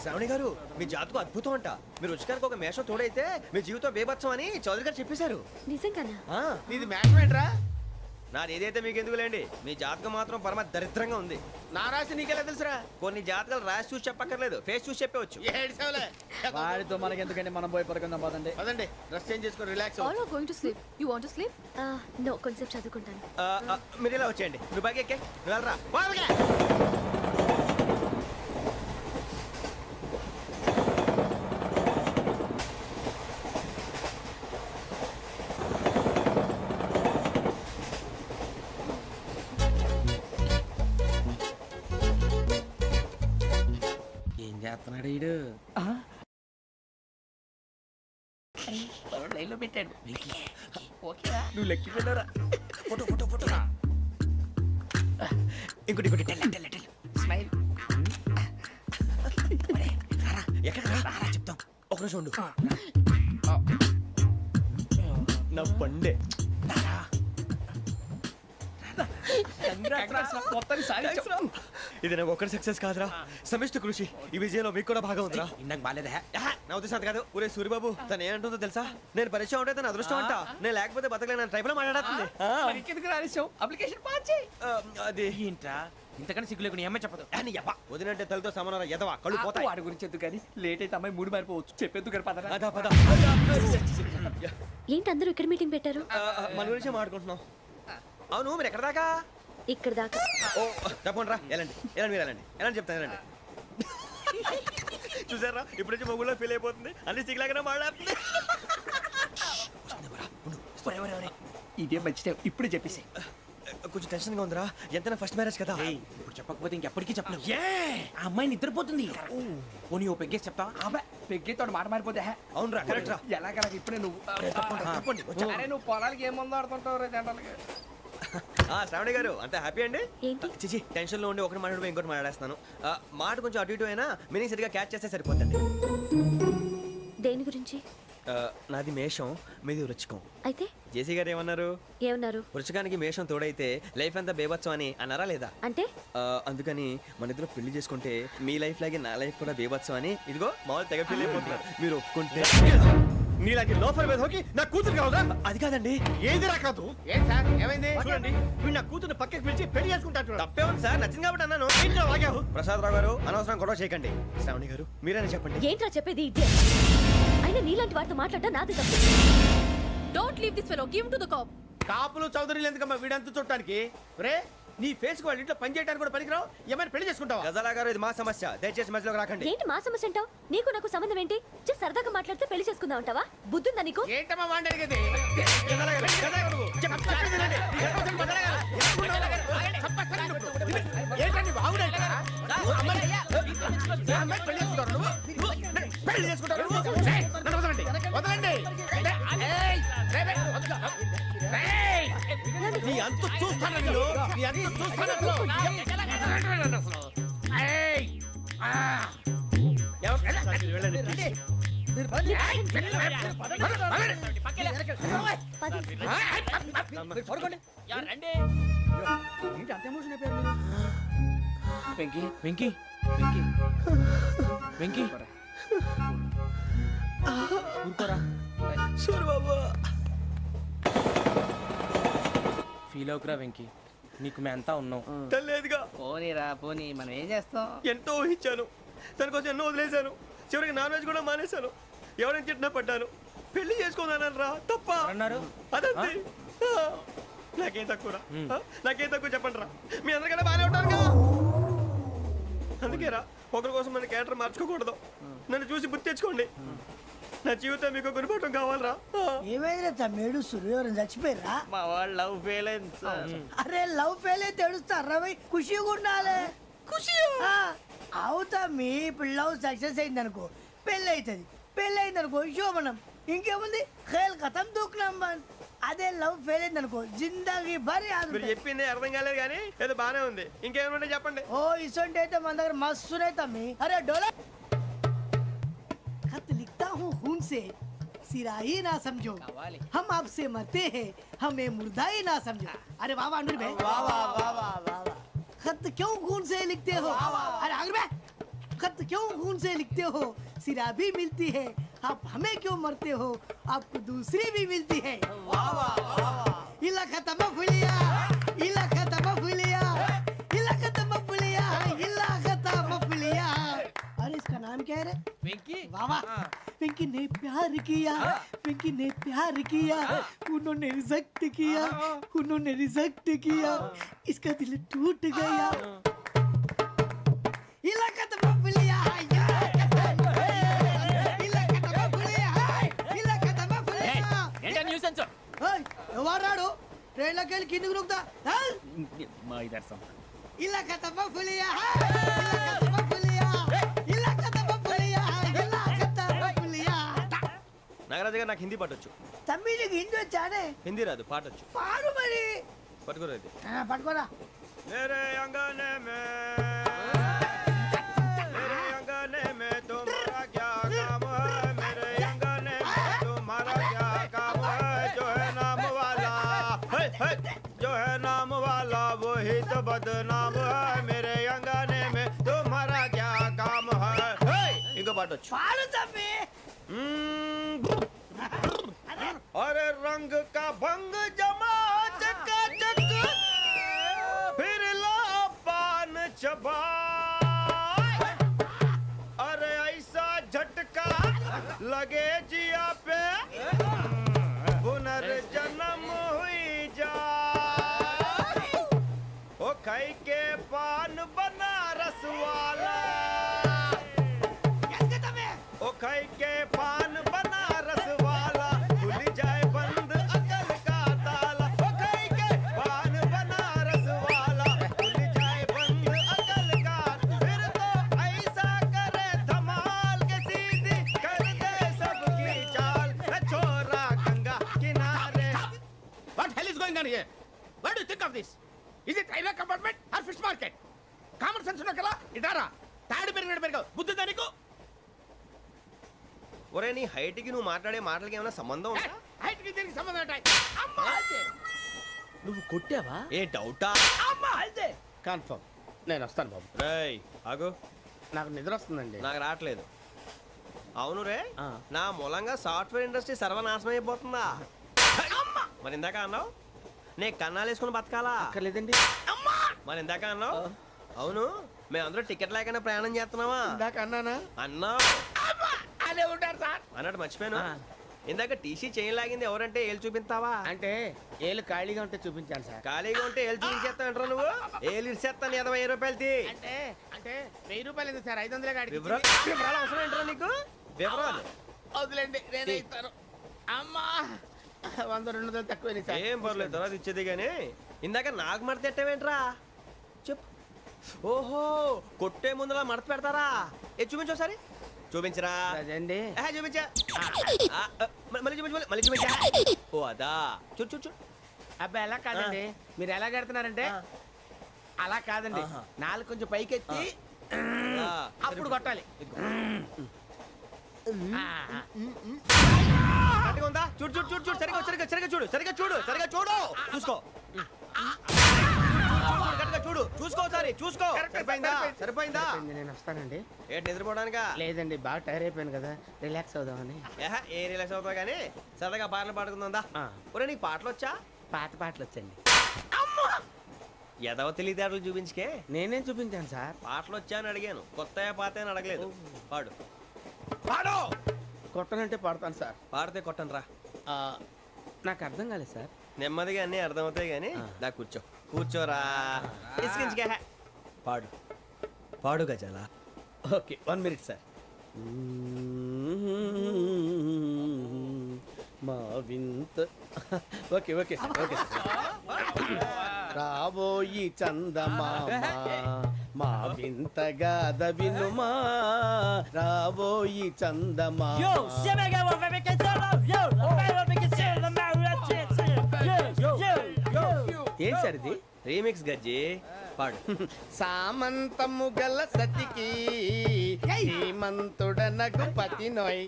శ్రావణి గారు మీ జాతకు అద్భుతం అంట. మీరు రుచికారికి ఒక మేషం తోడైతే మీ జీవితం బేబత్సం అని చౌదరి గారు చెప్పేశారు. నిజంగానా? నీది మేషం ఏంట్రా? నాది ఏదైతే మీకు ఎందుకులేండి, మీ జాతకం మాత్రం పరమ దరిద్రంగా ఉంది. నా రాసి నీకెలా తెలుసురా? కొన్ని జాతకాలు రాసి చూసి చెప్పక్కర్లేదు, ఫేస్ చూసి చెప్పవచ్చు. వాడితో మనకి ఎందుకంటే మనం పోయి పడుకుందాం పదండి. పదండి, డ్రెస్ చేంజ్ చేసుకొని relax. All are going to sleep. You want to sleep? No, కొంచెం చదువుకుంటాను. మీరు ఇలా వచ్చేయండి. నువ్వు బాగా ఎక్కే, నువ్వు వెళ్ళరా. ఏం చేస్తున్నాడు వీడు? లైన్లో పెట్టాడు. నువ్వు లెక్కి వెళ్ళరా. Photo photo photo. ఇంకోటి ఇంకోటి టెల్ స్మైల్. ఎక్కడ రారా చెప్తాం. ఒక నిమిషం ఉండు. నా పండే ఇది నాకు ఒక్కడి సక్సెస్ కాదురా, సమిష్టి కృషి. ఈ విజయంలో మీకు కూడా భాగం ఉందిరా. ఇందాక బాగాలేదా? నా ఉద్దేశం అంత కాదు. ఊరే సూరిబాబు తను ఏమంటుందో తెలుసా? నేను పరిచయం ఉంటే తన అదృష్టం అంట. నేను లేకపోతే బతకలేను ట్రైబ్ లో మాట్లాడుతుంది. అప్లికేషన్ పాస్ చేయి. అది ఏంట్రా ఇంతకన్నా సిగ్గు లేకుండా ఏమై చెప్పదు. వదినంటే తలతో సమానం ఎదవా, కళ్ళు పోతాయి. వాడి గురించి ఎందుకు కానీ లేట్ అయితే అమ్మాయి మూడు మారిపోవచ్చు. చెప్పేందుకు గారు పద. అదా పద. ఏంటి అందరూ ఇక్కడ మీటింగ్ పెట్టారు? మన గురించి మాట్లాడుకుంటున్నాం. అవును మీరు ఎక్కడ దాకా? ఇక్కడ దాకా. ఓ తప్పకుండా రా, వెళ్ళండి వెళ్ళండి, మీరు వెళ్ళండి వెళ్ళండి చెప్తాను, వెళ్ళండి. చూసారా ఇప్పుడు నుంచి మొగుల్లో ఫీల్ అయిపోతుంది, అన్ని సిగ్లాగానే మాట్లాడుతుంది. ఇదే మంచి టైం, ఇప్పుడే చెప్పేసి. కొంచెం టెన్షన్ గా ఉందిరా, ఎంతైనా ఫస్ట్ మ్యారేజ్ కదా. ఇప్పుడు చెప్పకపోతే ఇంకెప్పటికీ చెప్పలేవు. ఆ అమ్మాయి నిద్రపోతుంది. పోనీ ఓ పెగ్గేసి చెప్తావా? అబ్బా పెగ్గేతో మాట మారిపోతే. అవునురా కరెక్ట్ రా. ఎలాగలా ఇప్పుడే నువ్వు అరే నువ్వు పొలాలకి ఏముందో ఆడుతుంటావు రే జనరల్గా. శ్రావణి గారు అంత హ్యాపీ అండి? ఏంటి? చిచి టెన్షన్ లో ఉండి ఒకటి మాట్లాడిపోయి ఇంకోటి మాట్లాడేస్తాను. మాట కొంచెం అటు ఇటు అయినా మీనింగ్ సరిగా క్యాచ్ చేస్తే సరిపోతుంది. దేని గురించి? నాది మేషం, మీది వృచ్చికం. అయితే జేసీ గారు ఏమన్నారు? ఏమన్నారు? వృచ్చికానికి మేషం తోడైతే లైఫ్ అంతా బేబత్సం అని అన్నారా లేదా? అంటే అందుకని మన ఇద్దరు పెళ్లి చేసుకుంటే మీ లైఫ్ లాగే నా లైఫ్ కూడా బేబత్సం అని ఇదిగో మామూలు తెగ ఫీల్ అయిపోతున్నారు. మీరు ఒప్పుకుంటే నీలాంటి లోఫర్ మీద హోకి నా కూతురు కావదా? అది కాదండి. ఏది రాకాదు. ఏం సార్ ఏమైంది? చూడండి వీడు నా కూతురు పక్కకి పిలిచి పెళ్లి చేసుకుంటాడు. తప్పే ఉంది సార్, నచ్చింది కాబట్టి అన్నాను. ప్రసాద్ రావు గారు అనవసరం గొడవ చేయకండి. శ్రావణి గారు మీరైనా చెప్పండి. ఏంట్రా చెప్పేది? ఇదే అయినా నీలాంటి వారితో మాట్లాడటం నాది తప్పు. Don't leave this fellow, give to the cop. కాపులు చౌదరిలు ఎందుకమ్మా వీడంతా చూడటానికి? రే నీ ఫేస్ కు వాళ్ళ ఇంట్లో పని చేయడానికి కూడా పనికిరావు. ఏమైనా పెళ్లి చేసుకుంటావా? గజాలా గారు ఇది మా సమస్య, దయచేసి మధ్యలోకి రాకండి. ఏంటి మా సమస్య అంటావు? నీకు నాకు సంబంధం ఏంటి? జస్ట్ సరదాగా మాట్లాడితే పెళ్లి చేసుకుందాం అంటావా? బుద్ధుందా నీకు? ఏంటమ్మా వాడేది? ఏంటండి బాగుండేది? పెళ్లి చేసుకుంటారు. వదలండి. నీ అంత చూస్తాను, నీ అంత చూస్తాను. వెంకీ వెంకీ వెంకీ వెంకీ ఊరుకోరా. సూరిబాబు ఫీల్ అవుకురా వెంకీ, నీకు మేమంతా ఉన్నాం. తెలియదుగా. పోనీరా పోనీ, మనం ఏం చేస్తాం? ఎంతో ఊహించాను, దానికోసం ఎన్నో వదిలేశాను. చివరికి నాన్ వెజ్ కూడా మానేశాను. ఎవరైనా తిట్టినా పడ్డాను. పెళ్లి చేసుకున్నాను రా, తప్ప అన్నారు. అదంతే. నాకేం తక్కువ రా, నాకేం తక్కువ చెప్పండి రా. మీ అందరికన్నా బాగానే ఉంటారుగా. అందుకే రా, ఒకరి కోసం మన క్యారెక్టర్ మార్చుకోకూడదు. నన్ను చూసి గుర్తు తెచ్చుకోండి. నా జీవితం మీకు గురిపటం కావాలరా. ఏమైందిరా తమ్మేడు సూర్యవరం చచ్చిపోయిరా? మా వాళ్ళు లవ్ ఫెయిల్ అయింది సార్. అరే లవ్ ఫెయిల్ అయితే ఏడుస్తారా? ఖుషిగా ఉండాలి. ఖుషి అవుతా. మీ ఇప్పుడు లవ్ సక్సెస్ అయింది అనుకో పెళ్ళి అవుతుంది. పెళ్ళి అయింది అనుకో శోభనం. ఇంకేముంది ఖేల్ కథం దూకునాం బాన్. అదే లవ్ ఫెయిల్ అయింది అనుకో జిందాగీ భారీ. మీరు చెప్పింది అర్థం కాలేదు కానీ ఏదో బానే ఉంది. ఇంకేమైనా చెప్పండి. ఓ ఇసొంటి అయితే మన దగ్గర మస్తునే తమ్మి. అరే డోలా खत लिखता हूँ खून से, सिरा ही ना समझो, हम आपसे मरते हैं, हमें मुर्दा ही ना समझो. अरे वाह वाह अनुर भाई, वाह वाह वाह वाह वाह. खत क्यों खून से लिखते हो? अरे अनुर भाई खत क्यों खून से लिखते हो सिरा भी मिलती है आप हमें क्यों मरते हो आपको दूसरी भी मिलती है इला खत्म फुलिया इला खत्म फुलिया इला खत्म फुलिया इला खत्म फुलिया अरे इसका नाम क्या है रे వెంకీ वाह वाह पिंकी ने प्यार किया पिंकी ने प्यार किया उन्होंने रिजेक्ट किया उन्होंने रिजेक्ट किया इसका दिल टूट गया इलाका तो बबलिया इलाका तो बबलिया ఏంటా న్యూసెన్స్ ఎవరు రాడు ట్రైన్లోకి వెళ్ళి కిందికి నొక్కుతా మా ఇదర్శం ఇలాకా तो बबलिया इलाका तो बबलिया इलाका तो बबलिया इलाका तो बबलिया నాగరాజు గారు నాకు హిందీ పాటొచ్చు. తమ్మి నీకు హిందీ వచ్చానే హిందీ రాదు, పాటొచ్చు. పాడు మరి పట్టుకోరైతే పట్టుకోరా मेरे अंगने में मेरे अंगने में तुम्हारा क्या काम है मेरे अंगने में तुम्हारा क्या काम है जो है नाम वाला जो है नाम वाला वही तो बदनाम है मेरे अंगने में तुम्हारा क्या काम है इनको बाटो పాడు తమ్మి अरे रंग का भंग जमा चकाचक फिर ला पान चबा अरे ऐसा झटका लगे जिया पे पुनर्जन्म हुई जा ओ खाई के पान बनारस वाला ओ खाई के पान बनारस वाला खुल जाए बंद अकल का ताला ओ खाई के पान बनारस वाला खुल जाए बंद अकल का फिर तो ऐसा करे धमाल के सीधी कर दे सबकी चाल छोरा गंगा किनारे What hell is going on here? What do you think of this? Is it railway compartment or fish market? Common sense ఉన్న కదా ఇదారా తాడు పెరిగినట్టు పెరిగావు బుద్ధి దానికి ఒరే నీ హైట్ కి నువ్వు మాట్లాడే మాటలకి ఏమైనా సంబంధం ఉందా హైట్ కి దీనికి సంబంధం ఉంటాయి అమ్మా అయితే నువ్వు కొట్టావా ఏ డౌటా అమ్మా అయితే కన్ఫర్మ్ నేను వస్తాను బాబు రేయ్ ఆగు నాకు నిద్ర వస్తుందండి నాకు రావట్లేదు అవును రే ఆ. నా మూలంగా సాఫ్ట్వేర్ ఇండస్ట్రీ సర్వనాశనం అయిపోతుందా మరి ఇందాక అన్నావు నే కన్నాలు వేసుకుని బతకాలా అక్కర్లేదండి మరి ఇందాక అన్నావు అవును మేమందరూ టికెట్ లేకనే ప్రయాణం చేస్తున్నావా ఇందాక అన్నానా అన్నావు అదే ఉంటారు సార్ అన్నట్టు మర్చిపోయాను ఆ. ఇందాక టీసీ చేయి లాగింది ఎవరంటే ఏళ్ళు చూపిస్తావా అంటే ఏళ్ళు ఖాళీగా ఉంటే చూపించాను సార్ ఖాళీగా ఉంటే ఏళ్ళు చూపించేస్తానంటారా నువ్వు ఏళ్ళు ఇచ్చేస్తాను 20 రూపాయలు తీ అంటే అంటే 1000 రూపాయలు ఎందుకు సార్ 500 గాడికి వివరాలు అవసరం ఏంటరా నీకు వివరాలు వదిలేండి నేనే ఇస్తాను అమ్మా 100-200 తక్కువ సార్ ఏం పర్లేదు తర్వాత ఇచ్చేది కానీ ఇందాక నాకు మడత ఎట్టవేంట్రా చెప్పు ఓహో కొట్టే ముందులా మడత పెడతారా ఏ చూపించు ఒకసారి చూపించరా అదండి చూపించా మళ్ళీ చూపించు మళ్ళీ చూపించా ఓ అదా చూడు చూడు చూడు అబ్బాయి ఎలా కాదండి మీరు ఎలా కడుతున్నారంటే అలా కాదండి ఆహా. నాలుగు కొంచెం పైకెత్తి ఆ, అప్పుడు కొట్టాలి ఆ, కరెక్ట్గా ఉందా చూడు చూడు చూడు చూడు సరిగా సరిగా సరిగా చూడు సరిగా చూడు సరిగా చూడు చూసుకో కరెక్ట్గా చూడు చూసుకో ఒకసారి చూసుకో సరిపోయిందా సరిపోయిందా సరిపోయింది, నేను వస్తానండి ఏంటి నిద్రపోవడానికా లేదండి బాగా టైర్ అయిపోయాను కదా రిలాక్స్ అవుదామని ఏ రిలాక్స్ అవుతావు కానీ సరదాగా పాటలు పాడుకుందా ఆ. ఒరే నీకు పాటలు వచ్చా పాత పాటలు వచ్చండి ఎదవ తెలివితేటలు చూపించుకే నేనేం చూపించాను సార్ పాటలు వచ్చా అని అడిగాను కొత్త పాత అని అడగలేదు పాడు పాడు కొట్టనంటే పాడతాను సార్ పాడితే కొట్టను రా ఆ, నాకు అర్థం కాలేదు సార్ నెమ్మదిగా అన్నీ అర్థమవుతాయి కానీ దా కూర్చో కూర్చోరా ఇసుకించుకే పాడు పాడు గజాల ఓకే 1 మినిట్ సార్ మా వింత okay okay sir okay sir రాబోయి చందమామ మా వింత గాథ వినుమా రాబోయి చందమామ ఏం సార్ ఇది రీమిక్స్ గజ్జి పాడు సామంతము గల సతికి శ్రీమంతుడనగు పతి నోయ్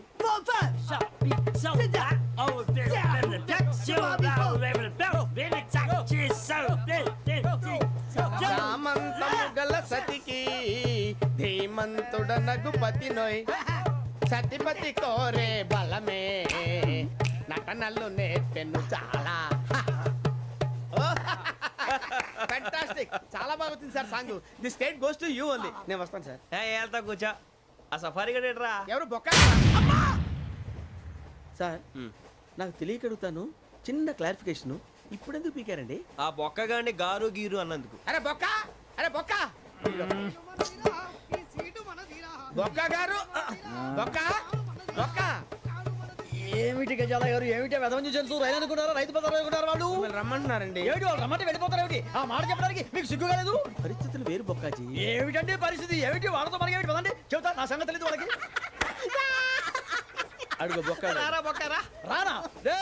సామంతము గల సతికి ధీమంతుడనగు తుడనగు పతి నోయ్ సతిపతి కోరే బలమే నటనలు నేర్పెను చాలా ఫ్యాంటాస్టిక్ చాలా బాగా వచ్చింది sir song the state goes to you only నేను వస్తాను సార్ వెళ్తా కూర్చో ఆ సఫారీ గడేట్రా ఎవరు బొక్క సార్ నాకు తెలియక అడుగుతాను చిన్న క్లారిఫికేషన్ ఇప్పుడు ఎందుకు పీకారండి ఆ బొక్కగాడిని గారు గీరు అన్నందుకు. అరే బొక్క అరే బొక్క బొక్క గారు బొక్క బొక్క ఏమిటి గజాల గారు ఏమిటి వెదవం చూసాను రైలు అనుకున్నారా రైతు బజార్ అనుకున్నారు వాళ్ళు మిమ్మల్ని రమ్మంటున్నారండి ఏమిటి వాళ్ళు రమ్మంటే వెళ్ళిపోతారు ఏమిటి ఆ మాట చెప్పడానికి మీకు సిగ్గు కాలేదు పరిస్థితులు వేరు బొక్కాజీ ఏమిటండి పరిస్థితి ఏమిటి వాళ్ళతో మనకి ఏమిటి పదండి చెబుతా నా సంగతి తెలియదు వాళ్ళకి అడుగు బొక్క రారా బొక్కరా. రానా రే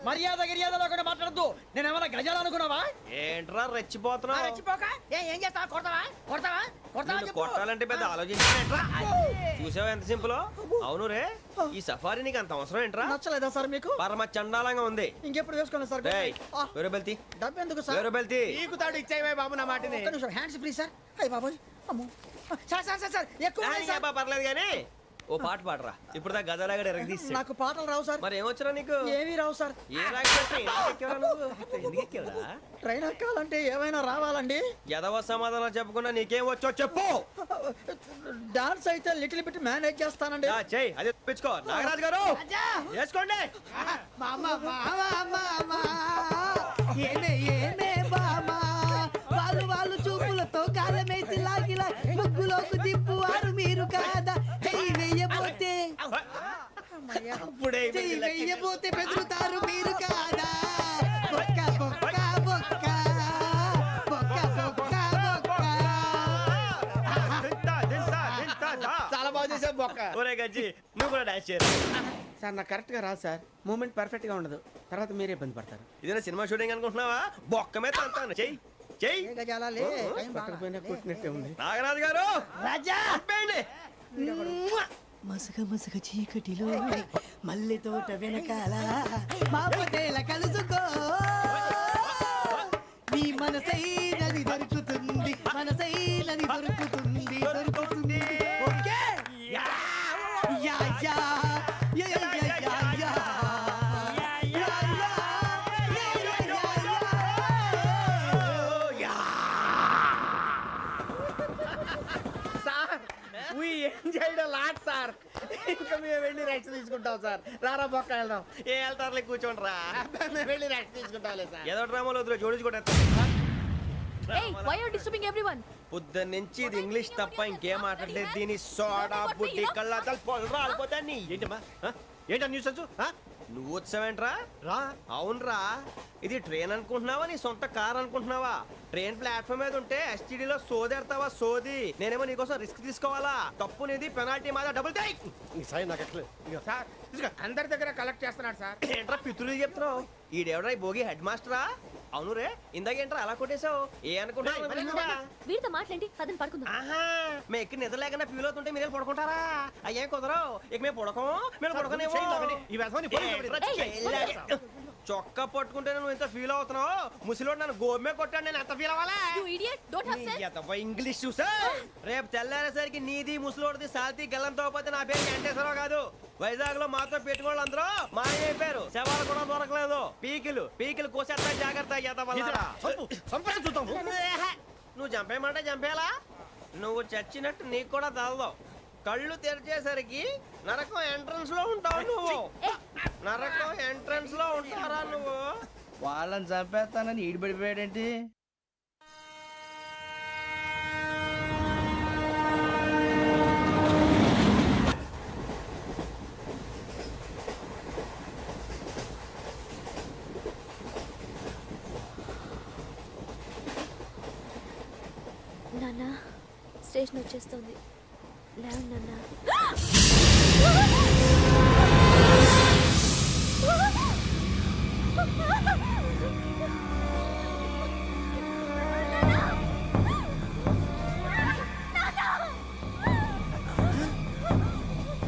మర్యాద గిర్యాద లేకుండా మాట్లాడద్దు నేను ఏమైనా గజాలు అనుకున్నావా ఏంట్రా రెచ్చిపోతున్నావు? రెచ్చిపోక ఏం చేస్తావా కొడతావా కొడతావా కొడతావా నిన్ను చెప్పు. కొట్టాలంటే పెద్ద ఆలోచించానేంట్రా? చూసావా ఎంత సింపుల్. అవును రే ఈ సఫారీ నీకు అంత అవసరం ఏంట్రా? నచ్చలేదా సార్ మీకు పరమ చండాలంగా ఉంది. ఇంకెప్పుడు వేసుకోండి సార్ డేయ్, ఆ, వేరే బెల్తి డబ్బు ఎందుకు సార్ వేరే బెల్తి. నీకు తాడు ఇచ్చేవే బాబు నా మాటని ఒక్క నిమిషం హ్యాండ్స్ ఫ్రీ సార్ అయ్యి బాబోయ్ అమ్మో సార్ సార్ సార్ సార్ ఎక్కువ ఉన్నాయి సార్. పర్లేదు కానీ ఓ పాట పాడరా. ఇప్పుడు దా గదలాగడ ఎరగ తీసి నాకు పాటలు రావు సార్ మరి ఏమొచ్చరా నీకు? ఏమీ రావు సార్ ఏ ఎందుకు ఎక్కావురా? ట్రైన్ ఎక్కాలంటే ఏమైనా రావాలండి ఎదవ సమాధానం చెప్పకుండా నీకేం వచ్చో చెప్పు. డాన్స్ అయితే లిటిల్ బిట్ మేనేజ్ చేస్తానండి చెయ్యి అదే తెప్పించుకో. నాగరాజు గారు వేసుకోండి. ఏమే ఏమే బామా వాళ్ళు వాళ్ళు చూపులతో కాలమేసి లాగిలా ముగ్గులోకి తిప్పువారు మీరు కాదా చెయ్యి వెయ్యబోతే అప్పుడే చెయ్యి వెయ్యబోతే బెదురుతారు మీరు కాదా బొక్క బొక్క బొక్క బొక్క బొక్క బొక్క దింతా, దింతా, దింతా, దా. చాలా బాగా చేసావు బొక్క ఒరే గజ్జి నువ్వు కూడా డాన్స్ చేయరా. సార్ నాకు కరెక్ట్ గా రాదు సార్ మూమెంట్ పర్ఫెక్ట్ గా ఉండదు తర్వాత మీరే ఇబ్బంది పడతారు ఇదేనా సినిమా షూటింగ్ అనుకుంటున్నావా? బొక్క మీద అంతాను చెయ్యి చెయ్యి. ఏ గజాలాలే టైం బాగా. పక్కన కొట్టినట్టే ఉంది నాగరాజు గారు రాజా ఆపేయండి. మసగ మసగ చీకటిలో మల్లె తోట వెనకాల మా పటేల కలుసుకో నీ మనసైనది దొరుకుతుంది మనసైనది దొరుకుతుంది దొరుకుతుంది okay yeah yeah yeah yeah yeah yeah yeah sir we enjoyed lot sir ఇంకా మేము వెళ్ళి రెస్ట్ తీసుకుంటాం సార్ రారా బొక్క వెళ్దాం ఏ వెళ్తారులే కూర్చోండి రా. మేము వెళ్ళి రెస్ట్ తీసుకుంటాంలే సార్ ఏదో డ్రామాలో వద్దు జోడించుకుంటా. Hey, why are you disturbing everyone? పొద్దున్న నుంచి ఇది ఇంగ్లీష్ తప్ప ఇంకేం మాట్లాడలేదు. దీని సోడా బుడ్డి కళ్ళతలు పొలరా అల్పోతాన్ని. ఏంటమ్మా ఏంటా న్యూస్ వచ్చు? నువ్వు వచ్చావేంట్రా? రా. అవునరా, ఇది ట్రైన్ అనుకుంటున్నావా నీ సొంత కార్ అనుకుంటున్నావా? ట్రైన్ ప్లాట్ఫామ్ మీద ఉంటే ఎస్టీడీలో సోదేడతావా సోది. నేనేమో నీకోసం రిస్క్ తీసుకోవాలా? తప్పు నీది, పెనాల్టీ మాదా, డబుల్ టై. నాకు ఎట్లేదు సార్ తీసుకో. అందరి దగ్గర కలెక్ట్ చేస్తున్నాడు సార్ ఏంట్రా పితులు చెప్తున్నావు? ఈడెవడ్రా ఈ భోగి హెడ్ మాస్టరా? అవును రే ఇందాకేంట్రా అలా కొట్టేశావు? ఏ అనుకుంటున్నా? వీరితో మాట్లాడి అతను పడుకుందాం. ఆహా మేము ఎక్కడ నిద్ర లేకుండా ఫీల్ అవుతుంటే మీరు పడుకుంటారా? అయ్యే కుదరవు. ఇక మేము పడకం మేము పడకనేమో. చొక్కా పట్టుకుంటే నువ్వు ఎంత ఫీల్ అవుతున్నావు? ముసలివాడు నన్ను గోమే కొట్టాడు, నేను ఎంత ఫీల్ అవ్వాలా? You idiot, don't have sense. English చూసా రేపు తెల్లారేసరికి నీది ముసలోడిది సాల్తీ గల్లంతో పోతే నా పేరు వెంకటేశ్వరరావు కాదు. వైజాగ్ లో మాత్రం పెట్టుకోళ్ళు అందరూ మాయమైపోయారు. శవాలు కూడా దొరకలేదు. పీకిలు పీకిలు కోసేస్తా జాగ్రత్త. నువ్వు చంపేయమంటే చంపేలా? నువ్వు చచ్చినట్టు నీకు కూడా తగదు. కళ్ళు తెరిచేసరికి నరకం ఎంట్రన్స్ లో ఉంటావు నువ్వు. నరకం ఎంట్రన్స్ లో ఉంటారా నువ్వు? వాళ్ళని చంపేస్తానని ఈడిపడిపోయాడేంటి? నాన్న స్టేషన్ వచ్చేస్తుంది. లేవు నాన్న.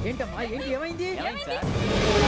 ఏంటమ్మా ఏంటి ఏమైంది ఏమైంది సార్?